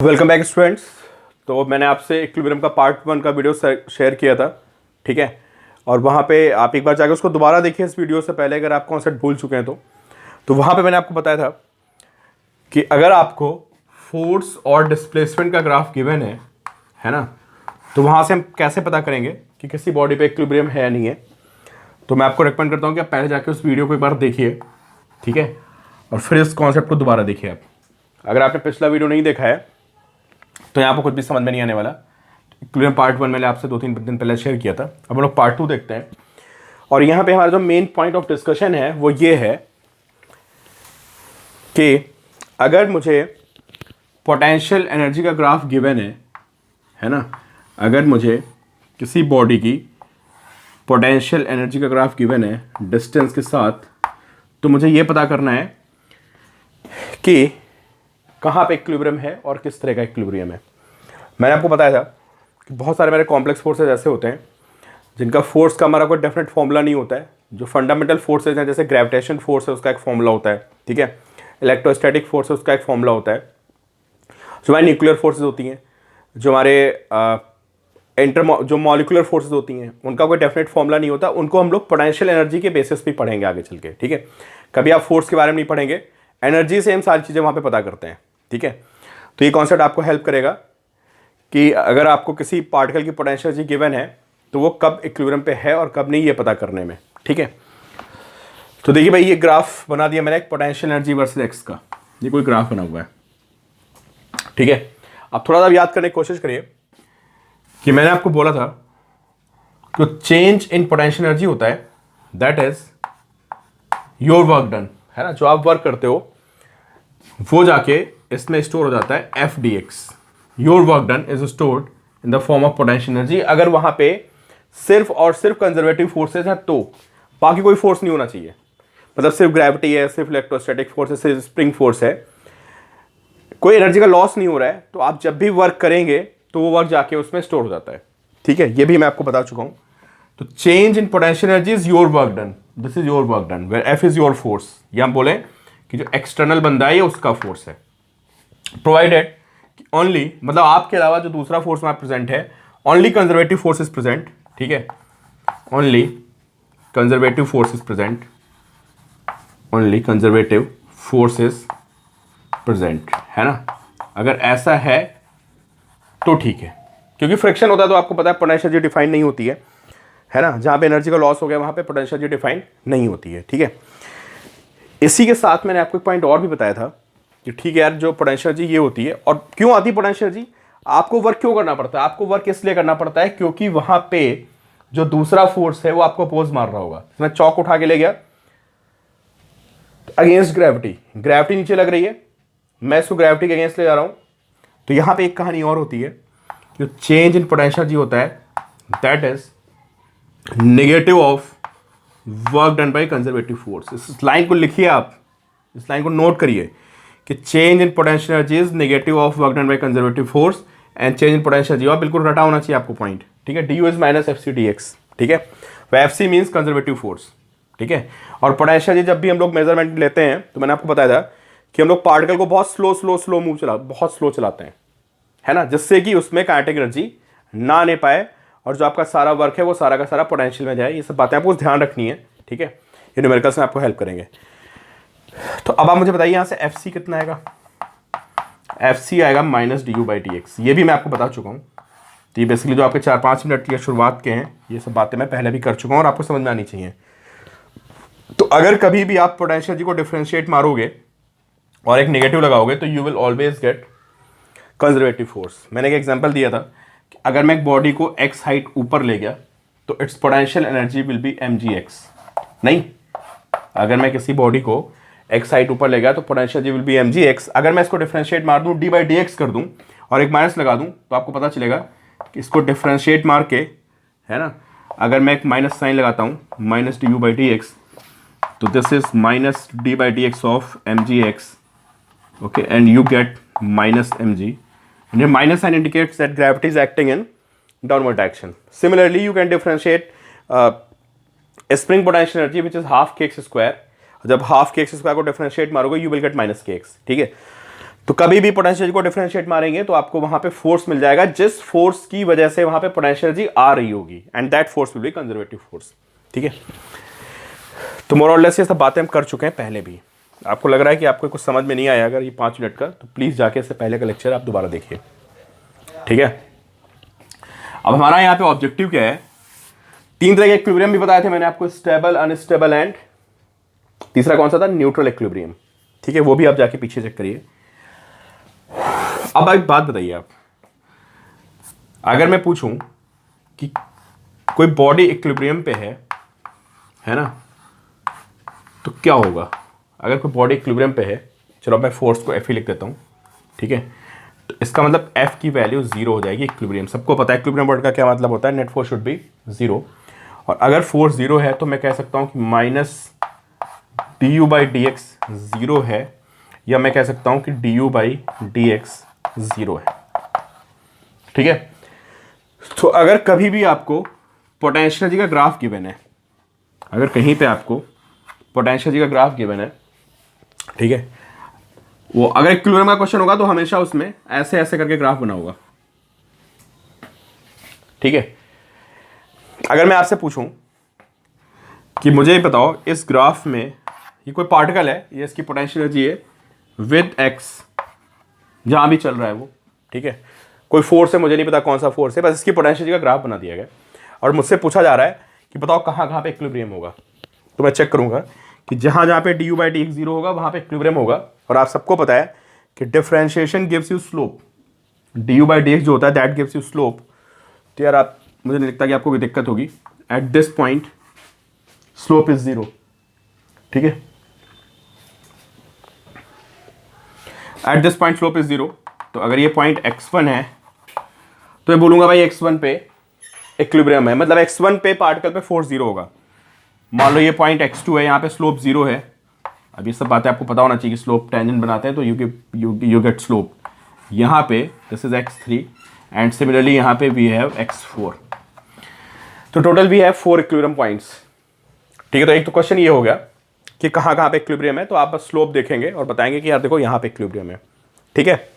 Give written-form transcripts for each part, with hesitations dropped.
Welcome back students. तो मैंने आपसे इक्विलिब्रियम का पार्ट 1 का वीडियो शेयर किया था, ठीक है। और वहाँ पे आप एक बार जाकर उसको दोबारा देखिए इस वीडियो से पहले, अगर आप कॉन्सेप्ट भूल चुके हैं तो वहाँ पे मैंने आपको बताया था कि अगर आपको फोर्स और डिस्प्लेसमेंट का ग्राफ गिवन है ना, तो वहाँ से हम कैसे पता करेंगे कि किसी बॉडी पे इक्विलिब्रियम है या नहीं है। तो मैं आपको रिकमेंड करता हूँ कि आप पहले जाके उस वीडियो को एक बार देखिए, ठीक है, और फिर इस कॉन्सेप्ट को दोबारा देखिए। आप अगर आपने पिछला वीडियो नहीं देखा है तो यहाँ पर कुछ भी समझ में नहीं आने वाला। इक्विलिब्रियम पार्ट 1 मैंने आपसे 2-3 दिन पहले शेयर किया था। अब हम लोग पार्ट 2 देखते हैं। और यहाँ पे हमारा जो मेन पॉइंट ऑफ डिस्कशन है वो ये है कि अगर मुझे पोटेंशियल एनर्जी का ग्राफ गिवन है ना, अगर मुझे किसी बॉडी की पोटेंशियल एनर्जी का ग्राफ गिवन है डिस्टेंस के साथ, तो मुझे ये पता करना है कि कहाँ पे इक्विलिब्रियम है और किस तरह का इक्विलिब्रियम है। मैंने आपको बताया था कि बहुत सारे मेरे कॉम्प्लेक्स फोर्सेज ऐसे होते हैं जिनका फोर्स का हमारा कोई डेफिनेट फॉर्मूला नहीं होता है। जो फंडामेंटल फोर्सेज हैं, जैसे ग्रेविटेशन फोर्स है, उसका एक फॉर्मूला होता है, ठीक है। इलेक्ट्रोस्टैटिक फोर्स है, उसका एक फॉर्मूला होता है। जो हमारी न्यूक्लियर फोर्सेज होती हैं, जो हमारे जो मॉलिकुलर फोर्सेज होती हैं, उनका कोई डेफिनेट फॉर्मूला नहीं होता। उनको हम लोग पोटेंशियल एनर्जी के बेसिस पे पढ़ेंगे आगे चल के, ठीक है। कभी आप फोर्स के बारे में नहीं पढ़ेंगे, एनर्जी से हम सारी चीज़ें वहाँ पे पता करते हैं, ठीक है। तो ये कॉन्सेप्ट आपको हेल्प करेगा कि अगर आपको किसी पार्टिकल की पोटेंशियल एनर्जी गिवन है तो वो कब इक्विलिब्रियम पे है और कब नहीं, ये पता करने में, ठीक है। तो देखिए भाई, ये ग्राफ बना दिया मैंने एक पोटेंशियल एनर्जी वर्सेस एक्स का। ये कोई ग्राफ बना हुआ है, ठीक है। अब थोड़ा सा याद करने की कोशिश करिए कि मैंने आपको बोला था कि चेंज इन पोटेंशियल एनर्जी होता है, that is your work done, है ना। जो आप वर्क करते हो वो जाके इसमें स्टोर हो जाता है F D x. Your work done is stored in the form of potential energy. अगर वहां पे सिर्फ और सिर्फ कंजर्वेटिव फोर्सेज हैं तो बाकी कोई फोर्स नहीं होना चाहिए। मतलब सिर्फ ग्रेविटी है, सिर्फ इलेक्ट्रोस्टैटिक फोर्स है, सिर्फ स्प्रिंग फोर्स है, कोई एनर्जी का लॉस नहीं हो रहा है, तो आप जब भी वर्क करेंगे तो वो वर्क जाके उसमें स्टोर हो जाता है, ठीक है। ये भी मैं आपको बता चुका हूं। तो change in potential energy is your work done, this is your work done, where F is your force. या हम बोले कि जो एक्सटर्नल बंदा है ये उसका फोर्स है, प्रोवाइडेड ओनली, मतलब आपके अलावा जो दूसरा फोर्स वहां प्रेजेंट है, only conservative force is present, ठीक है। Only conservative force is present, only conservative force is present, है ना। अगर ऐसा है तो ठीक है, क्योंकि फ्रिक्शन होता है तो आपको पता है पोटेंशियल एनर्जी डिफाइन नहीं होती है ना। जहां पे एनर्जी का लॉस हो गया वहां पे पोटेंशियल एनर्जी डिफाइन नहीं होती है, ठीक है। इसी के साथ मैंने आपको एक पॉइंट और भी बताया था कि ठीक है यार, जो पोटेंशियल एनर्जी ये होती है, और क्यों आती है पोटेंशियल एनर्जी, आपको वर्क क्यों करना पड़ता है। आपको वर्क इसलिए करना पड़ता है क्योंकि वहां पे जो दूसरा फोर्स है वो आपको अपोज मार रहा होगा। मैं चौक उठा के ले गया अगेंस्ट ग्रेविटी, ग्रेविटी नीचे लग रही है, मैं इसको ग्रेविटी के अगेंस्ट ले जा रहा हूं, तो यहां पे एक कहानी और होती है। जो चेंज इन पोटेंशियल एनर्जी होता है that is negative of work done by conservative force. इस लाइन को लिखिए, आप इस लाइन को नोट करिए कि change in potential energy is negative of work done by conservative force and change in potential energy. और बिल्कुल रटा होना चाहिए आपको पॉइंट, ठीक है। D U is minus F C D X, ठीक है। F C means conservative force, ठीक है। और पोटेंशियल एनर्जी जब भी हम लोग मेजरमेंट लेते हैं तो मैंने आपको बताया था कि हम लोग पार्टिकल को बहुत स्लो मूव बहुत स्लो चलाते हैं, है ना, जिससे कि उसमें काइनेटिक एनर्जी ना आने पाए और जो आपका सारा वर्क है वो सारा का सारा पोटेंशियल में जाए। ये सब बातें आपको ध्यान रखनी है, ठीक है। ये न्यूमेरिकल्स में आपको हेल्प करेंगे। तो अब आप मुझे बताइए यहाँ से एफ सी कितना आएगा। एफ सी आएगा minus d you by D x. ये भी मैं आपको बता चुका हूँ। तो ये बेसिकली जो आपके 4-5 मिनट की शुरुआत के हैं, ये सब बातें मैं पहले भी कर चुका हूँ और आपको समझ में आनी चाहिए। तो अगर कभी भी आप पोटेंशियल एनर्जी को डिफरेंशिएट मारोगे और एक नेगेटिव लगाओगे तो you will always get conservative force. मैंने एक एग्जांपल दिया था कि अगर मैं एक बॉडी को x हाइट ऊपर ले गया तो it's potential energy will be mgx। नहीं, अगर मैं किसी बॉडी को x हाइट ऊपर ले गया तो potential energy will be mgx। अगर मैं इसको डिफरेंशिएट मार दूं, d बाई डी एक्स कर दूं और एक माइनस लगा दूं, तो आपको पता चलेगा कि इसको डिफरेंशिएट मार के, है ना, अगर मैं एक माइनस साइन लगाता हूं, minus d you by D x, तो this is minus d by D x of mgx, okay, and you get minus mg, and your minus sign indicates that gravity is acting in downward direction. Similarly, you can differentiate a spring potential energy which is half kx square. जब half kx square को differentiate मारोगे you will get minus kx, ठीक है। तो कभी भी potential को differentiate मारेंगे तो आपको वहां पे फोर्स मिल जाएगा जिस फोर्स की वजह से वहां पे पोटेंशियल एनर्जी आ रही होगी, and that force will be conservative force. ठीक है, तो मोर और लेस ये सब बातें हम कर चुके हैं पहले भी। आपको लग रहा है कि आपको कुछ समझ में नहीं आया अगर ये 5 मिनट का, तो प्लीज जाके इससे पहले का लेक्चर आप दोबारा देखिए। ठीक है, अब हमारा यहाँ पे ऑब्जेक्टिव क्या है, 3 तरह के इक्विलिब्रियम भी बताए थे मैंने आपको, स्टेबल, अनस्टेबल एंड तीसरा कौन सा था, न्यूट्रल इक्विलिब्रियम। ठीक है, वो भी आप जाके पीछे चेक करिए। अब एक बात बताइए आप, अगर मैं पूछूं कि कोई बॉडी इक्विलिब्रियम पे है ना, तो क्या होगा अगर कोई बॉडी इक्विलिब्रियम पे है। चलो मैं फोर्स को एफ ही लिख देता हूं। ठीक है, तो इसका मतलब एफ की वैल्यू 0 हो जाएगी। इक्विलिब्रियम सबको पता है इक्विलिब्रियम वर्ड का क्या मतलब होता है, नेट फोर्स शुड बी 0। और अगर फोर्स 0 है तो मैं कह सकता हूं कि minus d you by D x 0 है, या मैं कह सकता हूं कि d you by D x 0 है। ठीक है, तो अगर कभी भी आपको पोटेंशियल एनर्जी का ग्राफ गिवन है, अगर कहीं पे आपको पोटेंशियल एनर्जी का ग्राफ गिवन है, ठीक है, वो अगर इक्विलिब्रियम का क्वेश्चन होगा तो हमेशा उसमें ऐसे ऐसे करके ग्राफ बना होगा। ठीक है, अगर मैं आपसे पूछूं कि मुझे ये बताओ इस ग्राफ में ये कोई पार्टिकल है, ये इसकी पोटेंशियल एनर्जी है विद एक्स, जहां भी चल रहा है वो। ठीक है, कोई फोर्स है, मुझे नहीं पता कौन सा फोर्स है, बस इसकी पोटेंशियल एनर्जी का ग्राफ बना दिया गया और मुझसे पूछा जा रहा है कि बताओ कहाँ कहाँ पे इक्विलिब्रियम होगा। तो मैं चेक करूंगा कि जहां जहां पे d you by D x 0 होगा वहां पे इक्विलिब्रियम होगा। और आप सबको पता है कि differentiation gives you slope, D you by D x जो होता है दैट गिव्स यू स्लोप। तो यार आप, मुझे नहीं लगता कि आपको कोई दिक्कत होगी। At this point slope is 0। ठीक है, at this point slope is 0। तो अगर ये पॉइंट x1 है तो मैं बोलूंगा भाई x1 पे इक्विलिब्रियम है, मतलब x1 पे पार्टिकल पे फोर्स 0 होगा। मान लो ये पॉइंट x2 है, यहाँ पे स्लोप 0 है। अब ये सब बातें आपको पता होना चाहिए कि स्लोप टेंजेंट बनाते हैं तो यू गेट स्लोप। यहाँ पे this is x3 and similarly यहाँ पे वी हैव x4। तो total we have 4 equilibrium points. ठीक है, तो एक तो क्वेश्चन ये हो गया कि कहाँ कहाँ पे इक्विलिब्रियम है, तो आप बस स्लोप देखेंगे और बताएंगे कि यार देखो यहाँ पे इक्विलिब्रियम है। ठीक है,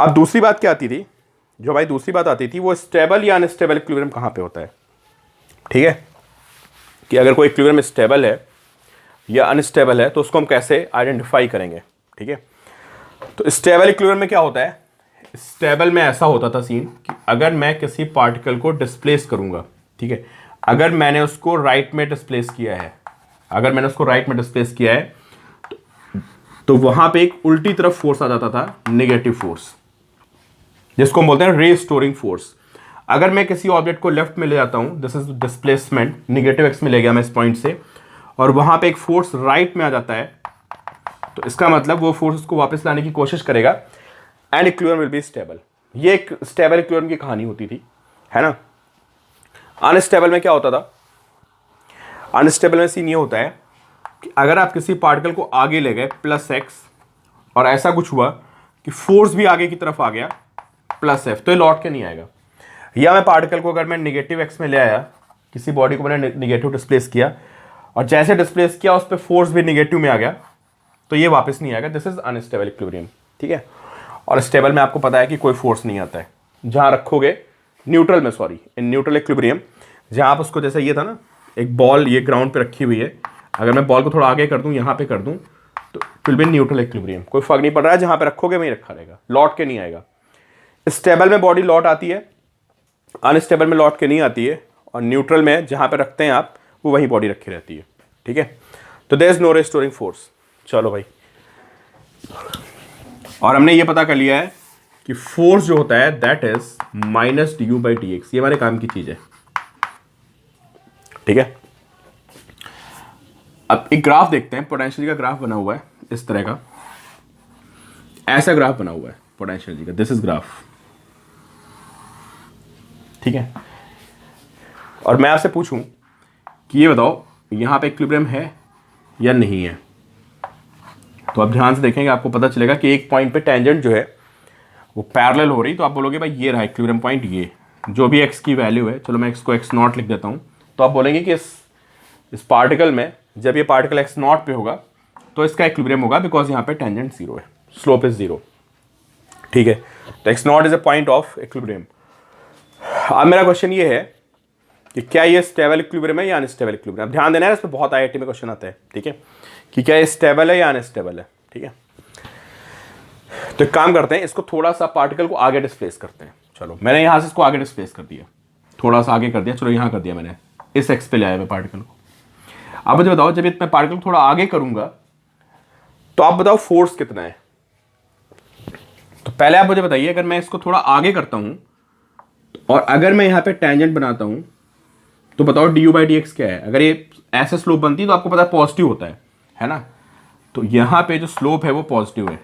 अब दूसरी बात क्या आती थी, जो भाई दूसरी बात आती थी वो स्टेबल या अनस्टेबल इक्विलिब्रियम कहाँ पे होता है। ठीक है, कि अगर कोई इक्विलिब्रियम स्टेबल है या अनस्टेबल है तो उसको हम कैसे आइडेंटिफाई करेंगे। ठीक है, तो स्टेबल इक्विलिब्रियम में क्या होता है, स्टेबल में ऐसा होता था सीन कि अगर मैं किसी पार्टिकल को डिस्प्लेस करूंगा, ठीक है, अगर मैंने उसको राइट में डिस्प्लेस किया है, अगर मैंने उसको राइट में डिस्प्लेस किया है तो वहां पे एक उल्टी तरफ फोर्स आ जाता था, नेगेटिव फोर्स, जिसको हम बोलते हैं रीस्टोरिंग फोर्स। अगर मैं किसी ऑब्जेक्ट को लेफ्ट में ले जाता हूं, this is displacement, negative x में ले गया मैं इस पॉइंट से, और वहां पे एक फोर्स राइट में आ जाता है, तो इसका मतलब वो फोर्स उसको वापस लाने की कोशिश करेगा and equilibrium will be stable. ये एक स्टेबल इक्विलिब्रियम की कहानी होती थी, है ना। अनस्टेबल में क्या होता था, अनस्टेबल में सीन ये होता है कि अगर आप किसी पार्टिकल को आगे ले गए प्लस एक्स और ऐसा कुछ हुआ कि फोर्स भी आगे की तरफ आ गया प्लस एफ, तो ये लौट के नहीं आएगा। या मैं पार्टिकल को अगर मैं नेगेटिव एक्स में ले आया, किसी बॉडी को मैंने नेगेटिव डिस्प्लेस किया और जैसे डिस्प्लेस किया उस पर फोर्स भी नेगेटिव में आ गया, तो ये वापस नहीं आएगा। This is unstable equilibrium. ठीक है, और स्टेबल में आपको पता है कि कोई फोर्स नहीं आता है। जहां रखोगे न्यूट्रल में, सॉरी इन न्यूट्रल इक्विलिब्रियम, जहां आप उसको, जैसे ये था ना एक बॉल, ये ग्राउंड पे रखी हुई है, अगर मैं बॉल को थोड़ा आगे कर दूं, यहां पे कर दूं, तो विल बी न्यूट्रल इक्विलिब्रियम। कोई फर्क नहीं पड़ रहा है, जहां पे रखोगे वहीं रखा रहेगा, लौट के नहीं आएगा। स्टेबल में बॉडी लौट आती है, अनस्टेबल में लौट के नहीं आती है, और न्यूट्रल में जहां पे रखते हैं आप, वो वहीं बॉडी रखी रहती है। ठीक है, तो there is no restoring force. चलो भाई, और हमने ये पता कर लिया है कि फोर्स जो होता है that is minus d you by D x. ये हमारे काम की चीज है। ठीक है, अब एक ग्राफ देखते हैं, पोटेंशियल का ग्राफ बना हुआ है इस तरह का, ऐसा ग्राफ बना हुआ है पोटेंशियल का, दिस इज ग्राफ। ठीक है, और मैं आपसे पूछूं कि ये बताओ यहां पे इक्विलिब्रियम है या नहीं है, तो आप ध्यान से देखेंगे, आपको पता चलेगा कि एक पॉइंट पे टेंजेंट जो है वो पैरेलल हो रही, तो आप बोलोगे भाई ये रहा इक्विलिब्रियम पॉइंट, ये जो भी एक्स की वैल्यू है, चलो मैं एक्स को एक्स नॉट लिख देता हूं, तो आप बोलेंगे कि इस पार्टिकल में जब ये पार्टिकल एक्स नॉट पे होगा तो इसका इक्विलिब्रियम होगा, बिकॉज यहाँ पे टेंजेंट जीरो है, स्लोप इज जीरो। ठीक है, तो x not is a point of equilibrium. अब मेरा क्वेश्चन ये है कि क्या ये स्टेबल इक्विलिब्रियम है या अनस्टेबल इक्विलिब्रियम। ध्यान देना है, इस पर बहुत आईआईटी में क्वेश्चन आता है। ठीक है, कि क्या ये स्टेबल है या अनस्टेबल है। ठीक है, तो एक काम करते हैं, इसको थोड़ा सा पार्टिकल को आगे डिस्प्लेस करते हैं। चलो, मैंने यहां से इसको आगे डिस्प्लेस कर दिया, थोड़ा सा आगे कर दिया। चलो यहां कर दिया मैंने, इस एक्स पे ले आया मैं पार्टिकल को। अब मुझे बताओ, जब मैं पार्टिकल थोड़ा आगे करूंगा तो आप बताओ फोर्स कितना है। तो पहले आप मुझे बताइए, अगर मैं इसको थोड़ा आगे करता हूं और अगर मैं यहां पे टेंजेंट बनाता हूं तो बताओ D you by D x क्या है। अगर ये ऐसे स्लोप बनती है तो आपको पता है पॉजिटिव होता है ना। तो यहां पे जो स्लोप है वो पॉजिटिव है।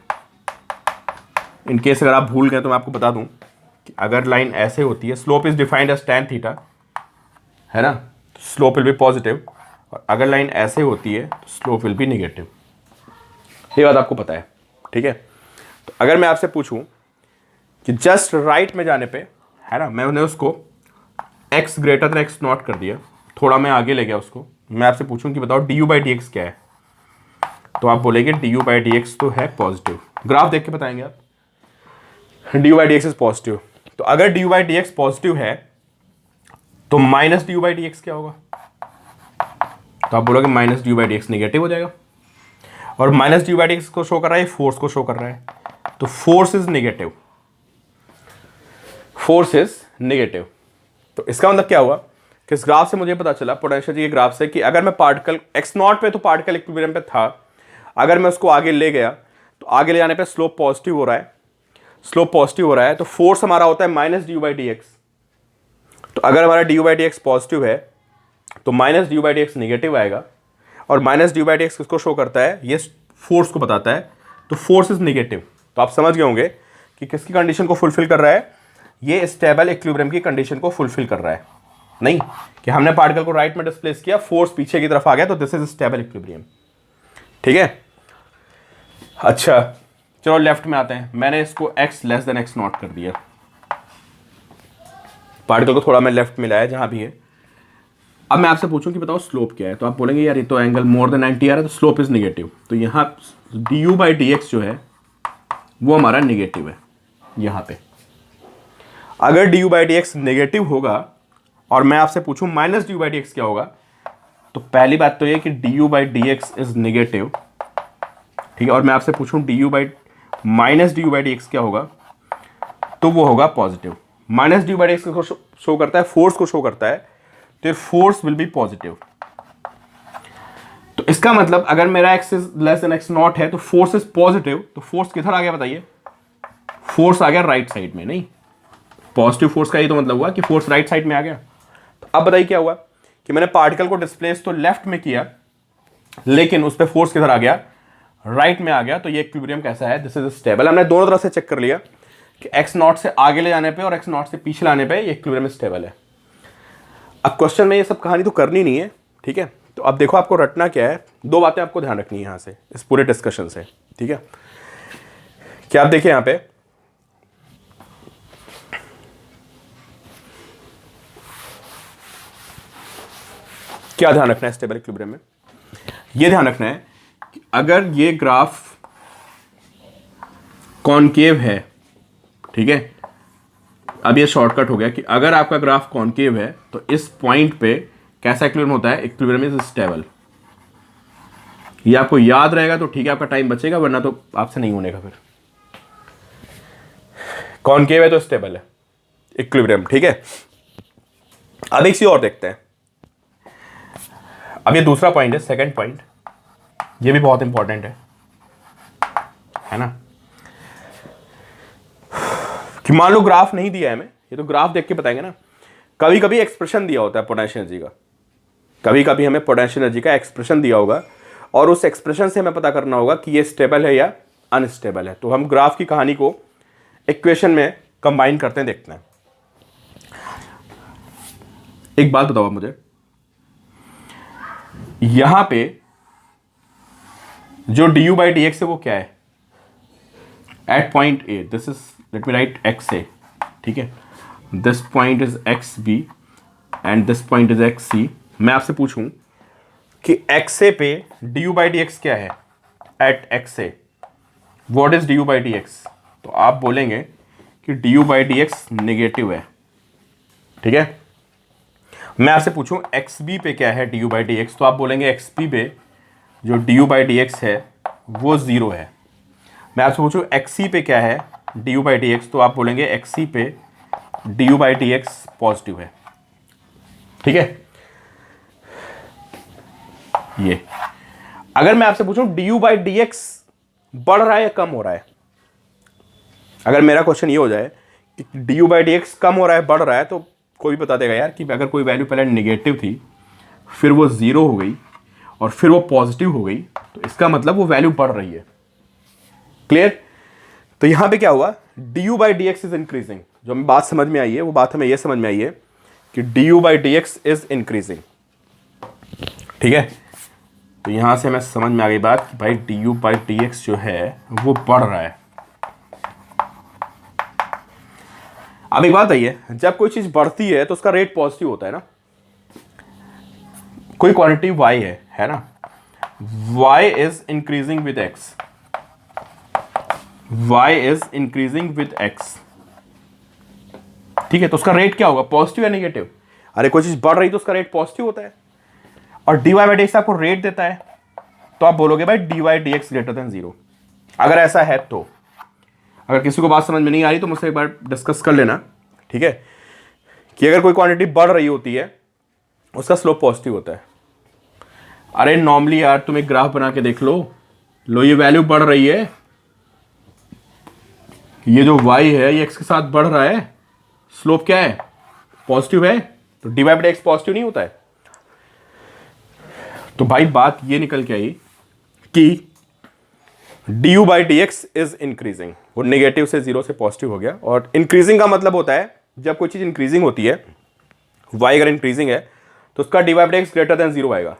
इन केस अगर आप भूल गए तो मैं आपको बता दूं कि अगर लाइन ऐसे होती है, slope is defined as tan theta, है ना, तो स्लोप विल बी पॉजिटिव। और अगर लाइन ऐसे होती है तो स्लोप विल बी नेगेटिव। ये बात आपको पता है। ठीक है, तो अगर मैं आपसे पूछूं कि जस्ट राइट में जाने पे, है ना, मैंने उसको x greater than x not कर दिया, थोड़ा मैं आगे ले गया उसको, मैं आपसे पूछूं कि बताओ D you by D x क्या है, तो आप बोलेंगे D you by D x तो है पॉजिटिव। ग्राफ देख के बताएंगे आप, D you by D X is positive. तो अगर D you by D x positive है तो minus d you by D x क्या होगा, तो आप बोलोगे minus d you by D x negative हो जाएगा। और minus d you by D x को शो कर रहा है, फोर्स को शो कर रहा है, तो force is negative, force is negative. तो इसका मतलब क्या हुआ कि इस ग्राफ से मुझे पता चला, पोटेंशियल के ग्राफ से, कि अगर मैं पार्टिकल एक्स नॉट पे तो पार्टिकल इक्विलिब्रियम पे था, अगर मैं उसको आगे ले गया तो आगे ले जाने पे स्लोप पॉजिटिव हो रहा है, स्लोप पॉजिटिव हो रहा है, तो फोर्स हमारा होता है minus d you by D x. तो अगर हमारा D you by D x positive है तो minus d you by D x negative आएगा। और minus d you by D x किसको शो करता है, ये फोर्स को बताता है, तो फोर्स इज नेगेटिव। तो आप समझ गए होंगे कि किसकी कंडीशन को फुलफिल कर रहा है, ये स्टेबल इक्विलिब्रियम की कंडीशन को फुलफिल कर रहा है। नहीं कि हमने पार्टिकल को राइट में डिस्प्लेस किया, फोर्स पीछे की तरफ आ गया, तो दिस इज स्टेबल इक्विलिब्रियम। ठीक है, अच्छा चलो लेफ्ट में आते हैं। मैंने इसको x less than x not कर दिया, पार्टिकल को थोड़ा मैं लेफ्ट में लाया जहां भी है। अब मैं आपसे पूछूं कि बताओ स्लोप क्या है, तो आप बोलेंगे यार ये तो एंगल मोर देन 90 आ रहा है, तो स्लोप इज नेगेटिव। तो यहाँ D you by D x जो है वो हमारा नेगेटिव है। यहाँ पे अगर D you by D x negative होगा और मैं आपसे पूछूं minus d you by D x क्या होगा, तो पहली बात तो ये कि d you by D X is negative. ठीक है, और मैं आपसे पूछूं D you by minus d you by D x क्या होगा, तो वो होगा positive. Minus d you by D x को शो करता है, फोर्स को शो करता है, तो फोर्स विल बी पॉजिटिव। तो इसका मतलब अगर मेरा x is less than x not है तो फोर्स इज पॉजिटिव, तो फोर्स किधर आ गया बताइए, फोर्स आ गया राइट साइड में। नहीं, पॉजिटिव फोर्स का ये तो मतलब हुआ कि फोर्स राइट साइड में आ गया। तो अब बताइए क्या हुआ कि मैंने पार्टिकल को डिस्प्लेस तो लेफ्ट में किया, लेकिन उस पर फोर्स किधर आ गया, राइट में आ गया। तो ये इक्विलिब्रियम कैसा है, दिस इज स्टेबल। हमने दोनों तरफ से चेक कर लिया कि एक्स नॉट से आगे ले जाने पे और एक्स नॉट से पीछे लाने पे ये इक्विलिब्रियम स्टेबल है। अब क्वेश्चन में ये सब कहानी तो करनी नहीं है। ठीक है, तो अब देखो आपको रटना क्या है, दो बातें आपको ध्यान रखनी है यहाँ से, इस पूरे डिस्कशन से। ठीक है, क्या आप देखिए यहाँ पे क्या ध्यान रखना है स्टेबल इक्विलिब्रियम में, ये ध्यान रखना है कि अगर ये ग्राफ कॉनकेव है, ठीक है, अब ये शॉर्टकट हो गया कि अगर आपका ग्राफ कॉनकेव है तो इस पॉइंट पे कैसा इक्विलिब्रियम होता है, इक्विलिब्रियम इज स्टेबल। ये आपको याद रहेगा तो ठीक है, आपका टाइम बचेगा, वरना तो आपसे नहीं होने का। फिर कॉनकेव है तो स्टेबल है इक्विलिब्रियम। ठीक है, अब एक चीज और देखते हैं। अब ये दूसरा पॉइंट है, सेकंड पॉइंट, ये भी बहुत इंपॉर्टेंट है ना, कि मान लो ग्राफ नहीं दिया है हमें, ये तो ग्राफ देख के बताएंगे ना। कभी कभी एक्सप्रेशन दिया होता है पोटेंशियल एनर्जी का, कभी कभी हमें पोटेंशियल एनर्जी का एक्सप्रेशन दिया होगा और उस एक्सप्रेशन से हमें पता करना होगा कि ये स्टेबल है या अनस्टेबल है। तो हम ग्राफ की कहानी को इक्वेशन में कंबाइन करते हैं, देखते हैं। एक बात बताओ आप मुझे, यहां पे जो d you by D x है वो क्या है, at point A, this is, let me write x a. ठीक है, this point is x b and this point is x c. मैं आपसे पूछूं कि एक्स ए पे d you by D x क्या है, at x a, what is d you by D x? तो आप बोलेंगे कि d you by D x negative है, ठीक है। मैं आपसे पूछूं एक्स बी पे क्या है D you by D x, तो आप बोलेंगे एक्स बी पे जो d you by D x है वो ज़ीरो है। मैं आपसे पूछूं एक्स सी पे क्या है D you by D x, तो आप बोलेंगे एक्स सी पे d you by D x positive है, ठीक है। ये अगर मैं आपसे पूछूं D you by D x बढ़ रहा है या कम हो रहा है, अगर मेरा क्वेश्चन ये हो जाए कि d you by D x कम हो रहा है बढ़ रहा है, तो कोई भी बता देगा यार कि अगर कोई वैल्यू पहले नेगेटिव थी फिर वो ज़ीरो हो गई और फिर वो पॉजिटिव हो गई, तो इसका मतलब वो वैल्यू बढ़ रही है। क्लियर? तो यहां पे क्या हुआ, D you by D X is increasing. जो हमें बात समझ में आई है वो बात हमें यह समझ में आई है कि d you by D X is increasing, ठीक है। तो यहां से हमें समझ में आ गई बात कि भाई D you by D x जो है वो बढ़ रहा है। अब एक बात आइए, जब कोई चीज बढ़ती है तो उसका रेट पॉजिटिव होता है ना। कोई क्वांटिटी y है ना, y is increasing with x, y is increasing with x, ठीक है। तो उसका रेट क्या होगा, पॉजिटिव या नेगेटिव? अरे कोई चीज बढ़ रही तो उसका रेट पॉजिटिव होता है, और dy बाई डी एक्स आपको रेट देता है, तो आप बोलोगे भाई dy by D X greater than zero. अगर ऐसा है तो, अगर किसी को बात समझ में नहीं आ रही तो मुझसे एक बार डिस्कस कर लेना, ठीक है, कि अगर कोई क्वांटिटी बढ़ रही होती है उसका स्लोप पॉजिटिव होता है। अरे नॉर्मली यार तुम एक ग्राफ बना के देख लो ये वैल्यू बढ़ रही है, ये जो y है ये x के साथ बढ़ रहा है, स्लोप क्या है, पॉजिटिव है, तो dy बाई एक्स पॉजिटिव नहीं होता है। तो भाई बात ये निकल के आई कि d you by D X is increasing, वो नेगेटिव से जीरो से पॉजिटिव हो गया। और इंक्रीजिंग का मतलब होता है जब कोई चीज इंक्रीजिंग होती है, y अगर इंक्रीजिंग है तो उसका D by D X greater than zero आएगा।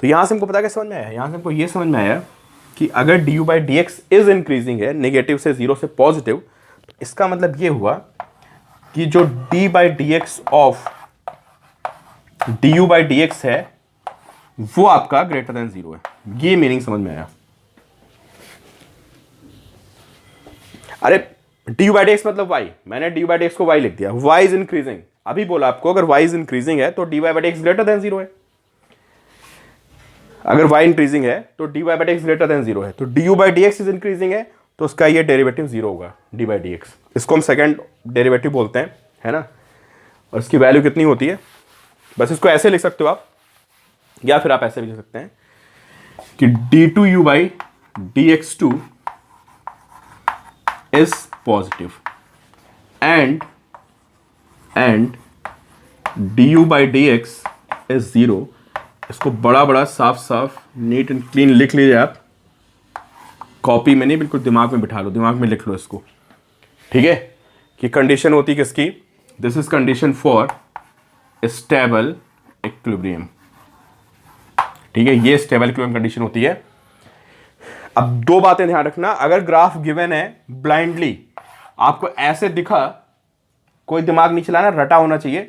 तो यहां से हमको पता क्या समझ में आया, यहां से हमको ये समझ में आया कि अगर D you by D X is increasing है, नेगेटिव से जीरो से पॉजिटिव, तो इसका मतलब ये हुआ कि जो D by D x of D you by D x है वो आपका ग्रेटर देन जीरो है। ये मीनिंग समझ में आया। अरे D you by D x मतलब y, मैंने D you by D x को y लिख दिया, y इज इंक्रीजिंग। अभी बोला आपको अगर y इज इंक्रीजिंग है तो D Y by D X greater than zero है। अगर y इंक्रीजिंग है तो D Y by D X greater than zero है, तो D you by D X is increasing है तो उसका ये डेरिवेटिव जीरो होगा, डी बाई डी एक्स। इसको हम सेकंड डेरिवेटिव बोलते हैं, है ना। और इसकी वैल्यू कितनी होती है, बस इसको ऐसे लिख सकते हो आप, या फिर आप ऐसे भी लिख सकते हैं कि D two U by D X two is positive and du by dx is 0। इसको बड़ा बड़ा साफ साफ नीट एंड क्लीन लिख लीजिए आप, कॉपी में नहीं, बिल्कुल दिमाग में बिठा लो, दिमाग में लिख लो इसको, ठीक है। कि कंडीशन होती है किसकी, this is condition for stable equilibrium, ठीक है। ये स्टेबल इक्विलिब्रियम कंडीशन होती है। अब दो बातें ध्यान रखना, अगर ग्राफ गिवन है ब्लाइंडली, आपको ऐसे दिखा, कोई दिमाग नहीं चलाना, रटा होना चाहिए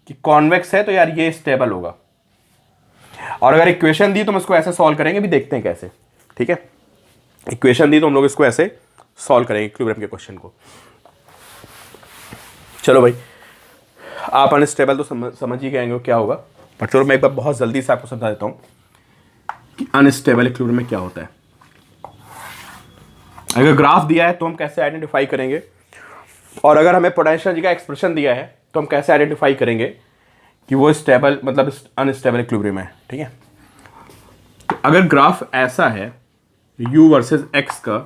कि कॉन्वेक्स है तो यार ये स्टेबल होगा। और अगर इक्वेशन दी तो हम इसको ऐसे सॉल्व करेंगे, भी देखते हैं कैसे, ठीक है। इक्वेशन दी तो हम लोग इसको ऐसे सॉल्व करेंगे इक्विलिब्रियम के क्वेश्चन को। चलो भाई, आप अनस्टेबल तो समझ ही गए क्या होगा, पर चलो मैं एक बार बहुत जल्दी से आपको समझा देता हूं कि अनस्टेबल इक्विलिब्रियम में क्या होता है। अगर ग्राफ दिया है तो हम कैसे आइडेंटिफाई करेंगे, और अगर हमें पोटेंशियल एनर्जी का एक्सप्रेशन दिया है तो हम कैसे आइडेंटिफाई करेंगे कि वो स्टेबल मतलब अनस्टेबल इक्विलिब्रियम है, ठीक है। तो अगर ग्राफ ऐसा है u वर्सेस x का,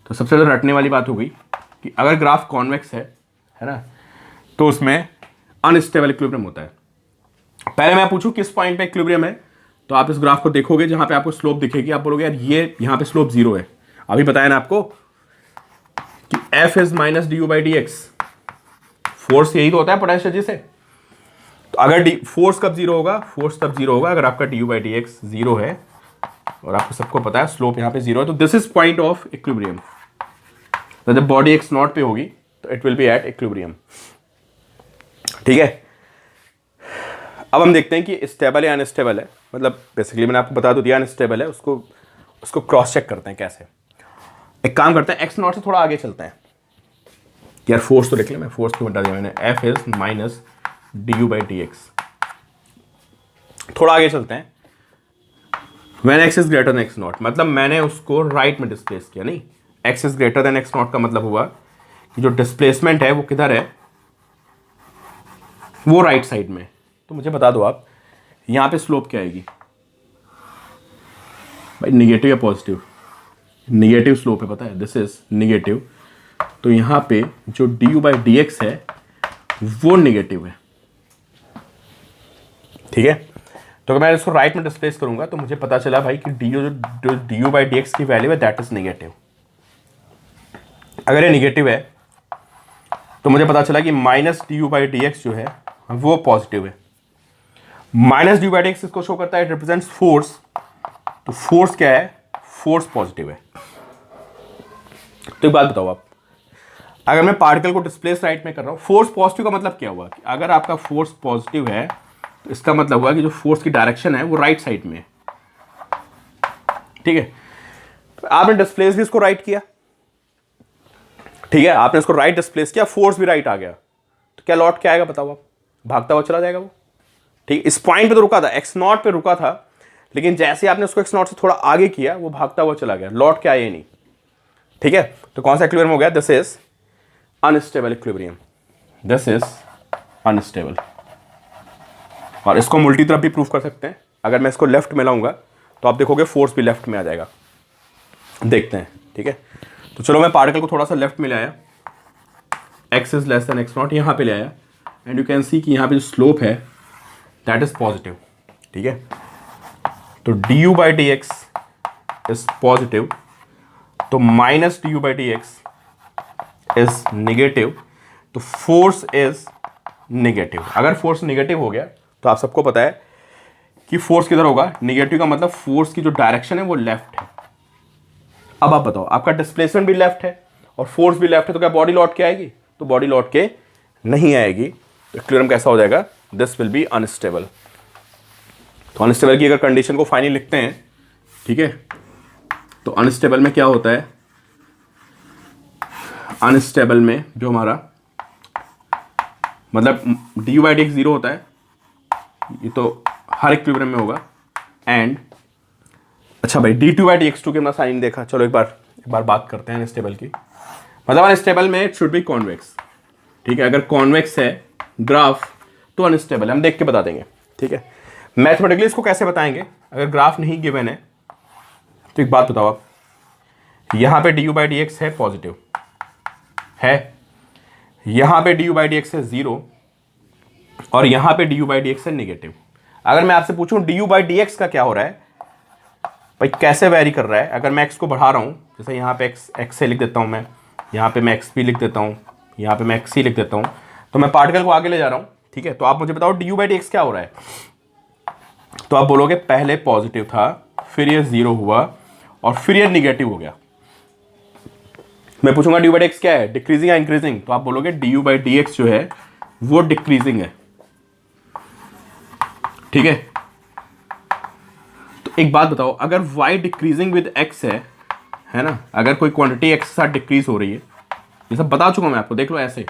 तो सबसे ज़्यादा रटने वाली बात हो गई कि अगर ग्राफ कॉन्वेक्स है ना, तो उसमें अनस्टेबल इक्विलिब्रियम होता है। पहले मैं पूछूं किस पॉइंट पे इक्विलिब्रियम है, तो आप इस ग्राफ को देखोगे, जहां पे आपको स्लोप दिखेगी, आप बोलोगे यार ये यहां पे स्लोप जीरो है। अभी बताया ना आपको कि F is minus d you by D x, force यही तो होता है पोटेंशियल एनर्जी से। तो अगर फोर्स कब जीरो होगा, फोर्स तब जीरो होगा अगर आपका D you by D x zero है, और आपको सबको पता है स्लोप यहाँ पे जीरो है। तो this is point of equilibrium. तो जब बॉडी एक्स नॉट पे होगी तो it will be at equilibrium, ठीक है। अब हम देखते हैं कि स्टेबल या अनस्टेबल है, मतलब बेसिकली मैंने आपको बता तो दिया अनस्टेबल है, उसको इसको क्रॉस चेक करते हैं कैसे। एक काम करते हैं, x0 से थोड़ा आगे चलते हैं। यार फोर्स तो लिख लिया मैं, फोर्स क्यों बता दिया मैंने, F इज माइनस du/dx। थोड़ा आगे चलते हैं। When x is greater than x0, मतलब मैंने उसको राइट में डिस्प्लेस किया, नहीं x is greater than x0 का मतलब हुआ कि जो डिस्प्लेसमेंट है वो किधर है, वो राइट साइड में। तो मुझे बता दो आप यहां पे स्लोप क्या आएगी भाई, निगेटिव या पॉजिटिव? निगेटिव स्लोप है, पता है, दिस इज निगेटिव। तो यहां पे जो du/dx है वो निगेटिव है, ठीक है। तो अगर मैं इसको राइट में डिस्प्लेस करूंगा तो मुझे पता चला भाई कि du/dx की वैल्यू है दैट इज निगेटिव। अगर ये निगेटिव है तो मुझे पता चला कि माइनस du/dx जो है वो पॉजिटिव है। माइनस du/dx इसको शो करता है, रिप्रेजेंट्स फोर्स। तो फोर्स क्या है, फोर्स पॉजिटिव है। तो एक बात बताओ आप, अगर मैं पार्टिकल को डिस्प्लेस राइट में कर रहा हूं, फोर्स पॉजिटिव का मतलब क्या हुआ कि अगर आपका फोर्स पॉजिटिव है तो इसका मतलब हुआ कि जो फोर्स की डायरेक्शन है वो राइट साइड में है, ठीक है। तो आपने डिस्प्लेस भी इसको राइट किया, ठीक है, आपने इसको राइट डिस्प्लेस किया, फोर्स भी राइट आ गया, तो क्या लौट के आएगा बताओ आप, भागता हुआ चला जाएगा वो, ठीक। इस पॉइंट पे तो रुका था, x0 पे रुका था, लेकिन जैसे आपने उसको x0 से थोड़ा आगे किया वो भागता हुआ चला गया, लौट के आया नहीं, ठीक है। तो कौन सा इक्विलिब्रियम हो गया, this is unstable equilibrium, this is unstable. और इसको हम उल्टी तरफ भी प्रूव कर सकते हैं। अगर मैं इसको लेफ्ट में लाऊंगा तो आप देखोगे फोर्स भी लेफ्ट में आ जाएगा, देखते हैं, ठीक है। तो चलो मैं पार्टिकल को थोड़ा सा लेफ्ट में ले आया, x is less than x0 यहां पे ले आया, एंड यू कैन सी कि यहां पे जो स्लोप है दैट इज पॉजिटिव, ठीक है। तो du/dx इज पॉजिटिव, तो माइनस du/dx इज नेगेटिव, तो फोर्स इज नेगेटिव। अगर फोर्स नेगेटिव हो गया तो आप सबको पता है कि फोर्स किधर होगा, नेगेटिव का मतलब फोर्स की जो डायरेक्शन है वो लेफ्ट है। अब आप बताओ, आपका डिस्प्लेसमेंट भी लेफ्ट है और फोर्स भी लेफ्ट है, तो क्या बॉडी लौट के आएगी? तो बॉडी लौट के नहीं आएगी। तो इक्विलिब्रियम कैसा हो जाएगा, दिस विल बी अनस्टेबल। तो अनस्टेबल की अगर कंडीशन को फाइनली लिखते हैं, ठीक है, तो अनस्टेबल में क्या होता है, अनस्टेबल में जो हमारा मतलब du/dx 0 होता है, ये तो हर इक्विलिब्रियम में होगा। एंड अच्छा भाई d2/dx2 के हमने साइन देखा, चलो एक बार बात करते हैं अनस्टेबल की। मतलब अनस्टेबल में इट शुड बी कॉन्वेक्स, ठीक है। अगर कॉन्वेक्स है ग्राफ तो अनस्टेबल है, हम देख के बता देंगे, ठीक है। मैथमेटिकली इसको कैसे बताएंगे, अगर ग्राफ नहीं गिवन है तो एक बात बताओ आप, यहां पे du/dx है पॉजिटिव है, यहां पे du/dx है 0 और यहां पे du/dx है नेगेटिव। अगर मैं आपसे पूछूं du/dx का क्या हो रहा है भाई, कैसे वेरी कर रहा है, अगर मैं x को बढ़ा रहा हूं, जैसे यहां पे x से लिख देता हूं मैं, यहां पे मैं xp लिख देता हूं, यहां पे मैं xc लिख देता हूं, तो मैं पार्टिकल को आगे ले जा रहा हूं, ठीक है। तो आप मुझे बताओ du/dx क्या हो रहा है, तो आप बोलोगे पहले पॉजिटिव था, फिर ये 0 हुआ और फिर ये निगेटिव हो गया। मैं पूछूंगा du/dx क्या है, डिक्रीजिंग या इंक्रीजिंग, तो आप बोलोगे du/dx जो है वो डिक्रीजिंग है, ठीक है। तो एक बात बताओ, अगर y डिक्रीजिंग विद x है ना, अगर कोई क्वांटिटी x के साथ डिक्रीज हो रही है, ये सब बता चुका मैं आपको, देख लो ऐसे,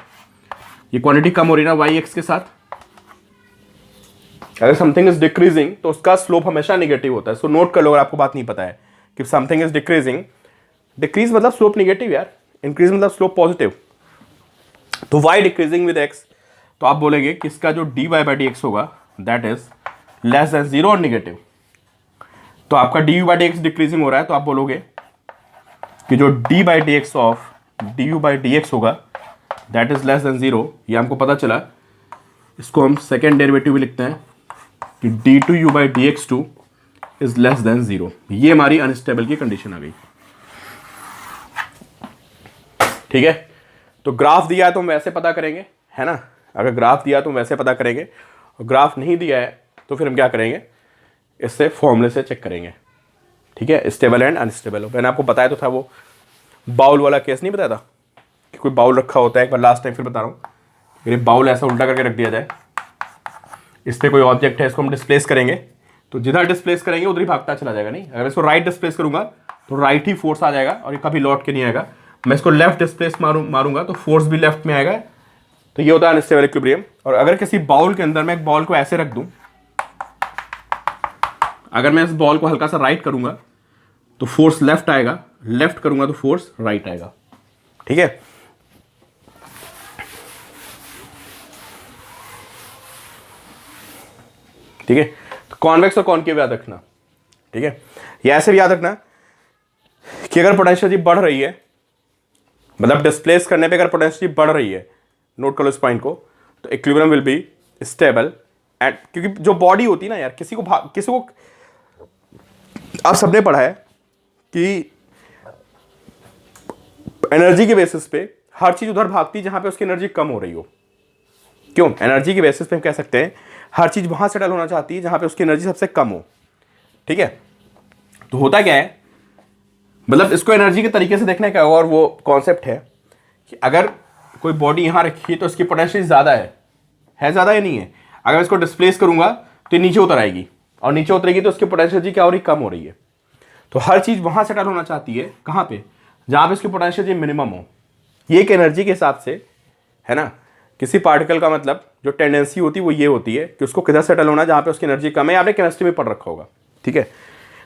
ये क्वांटिटी कम हो रही है ना y x के साथ, अगर समथिंग इज डिक्रीजिंग तो उसका स्लोप हमेशा नेगेटिव होता है। इसको नोट कर लो अगर आपको बात नहीं पता है कि समथिंग इज डिक्रीजिंग, डिक्रीज मतलब स्लोप नेगेटिव यार, इंक्रीज मतलब स्लोप पॉजिटिव। तो y डिक्रीजिंग विद x, तो आप बोलेंगे कि इसका जो dy/dx होगा दैट इज लेस देन 0 और नेगेटिव। तो आपका du/dx डिक्रीजिंग हो रहा है, तो आप बोलोगे कि जो d/dx ऑफ du/dx होगा दैट इज लेस देन 0। ये हमको पता चला, इसको हम सेकेंड डेरिवेटिव भी लिखते हैं कि d2u/dx2 इज लेस देन 0। ये हमारी अनस्टेबल की कंडीशन आ गई, ठीक है। तो ग्राफ दिया है तो हम वैसे पता करेंगे, है ना, अगर ग्राफ दिया तो हम वैसे पता करेंगे, और ग्राफ नहीं दिया है तो फिर हम क्या करेंगे, इससे फॉर्मूले से चेक करेंगे, ठीक है, स्टेबल एंड अनस्टेबल। मैंने आपको बताया तो था वो बाउल वाला केस, नहीं बताया था कि कोई बाउल रखा होता है, एक बार लास्ट टाइम फिर बता रहा हूँ, अगर बाउल ऐसा उल्टा करके रख दिया जाए, इस पर कोई ऑब्जेक्ट है, इसको हम डिस्प्लेस करेंगे, तो जिधर डिस्प्लेस करेंगे उधर ही भागता चला जाएगा, नहीं। अगर इसको राइट डिस्प्लेस करूंगा तो राइट ही फोर्स आ जाएगा और ये कभी लौट के नहीं आएगा। मैं इसको लेफ्ट डिस्प्लेस मारूंगा तो फोर्स भी लेफ्ट में आएगा। तो ये होता है अनस्टेबल इक्विलिब्रियम। और अगर किसी बाउल के अंदर मैं एक बॉल को ऐसे रख दूं, अगर मैं इस बॉल को हल्का सा राइट करूंगा तो फोर्स लेफ्ट आएगा, लेफ्ट करूंगा तो फोर्स राइट आएगा। ठीक है, ठीक है। तो कॉन्वेक्स और कॉनकेव याद रखना। ठीक है, ये ऐसे भी याद रखना कि अगर पोटेंशियल बढ़ रही है, मतलब डिस्प्लेस करने पे अगर पोटेंशियल बढ़ रही है, नोट करो इस पॉइंट को, तो equilibrium will be stable and, क्योंकि जो बॉडी होती है ना यार, किसी को आप सबने पढ़ा है कि एनर्जी के बेसिस पे हर चीज उधर भागती है जहां पे उसकी एनर्जी कम हो रही हो। क्यों? एनर्जी के बेसिस पे हम कह सकते हैं हर चीज वहां सेटल होना चाहती है जहां पे उसकी एनर्जी सबसे कम हो। ठीक है, तो होता क्या है, मतलब इसको एनर्जी के तरीके से देखने का और वो कॉन्सेप्ट है कि अगर कोई बॉडी यहां रखी है तो इसकी पोटेंशियल ज्यादा है ज्यादा या नहीं है। अगर इसको डिस्प्लेस करूंगा तो ये नीचे उतर आएगी, और नीचे उतरेगी तो उसकी पोटेंशियल क्या हो रही, कम हो रही है। तो हर चीज वहां सेटल होना चाहती है कहां पे, जहां पे उसकी पोटेंशियल मिनिमम हो। ये एक एनर्जी के हिसाब से है ना, किसी पार्टिकल का मतलब जो टेंडेंसी होती है वो ये होती है कि उसको किधर सेटल होना, जहां पे उसकी एनर्जी कम है। आपने केमिस्ट्री में पढ़ रखा होगा। ठीक है,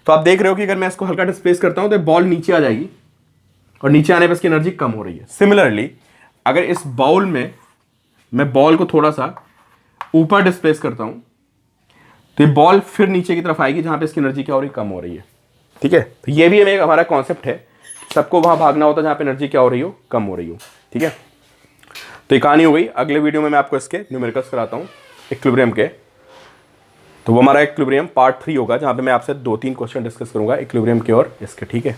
तो आप देख रहे हो कि अगर मैं इसको हल्का डिस्प्लेस करता हूं तो बॉल नीचे आ जाएगी, और नीचे आने पर इसकी एनर्जी कम हो रही है। सिमिलरली अगर इस बाउल में मैं बॉल को थोड़ा सा ऊपर डिस्प्लेस करता हूं तो ये बॉल फिर नीचे की तरफ आएगी जहां पे इसकी एनर्जी क्या हो रही, कम हो रही है। ठीक है, तो ये भी हमारा कॉन्सेप्ट है, सबको वहां भागना होता है जहां पे एनर्जी क्या हो रही हो, कम हो रही हो। ठीक है, तो ये कहानी हो गई। अगले वीडियो में मैं आपको इसके न्यूमेरिकल्स कराता हूं इक्विलिब्रियम के। तो वो हमारा इक्विलिब्रियम पार्ट 3 होगा, जहां पे मैं आपसे 2-3 क्वेश्चन डिस्कस करूंगा इक्विलिब्रियम के और इसके। ठीक है।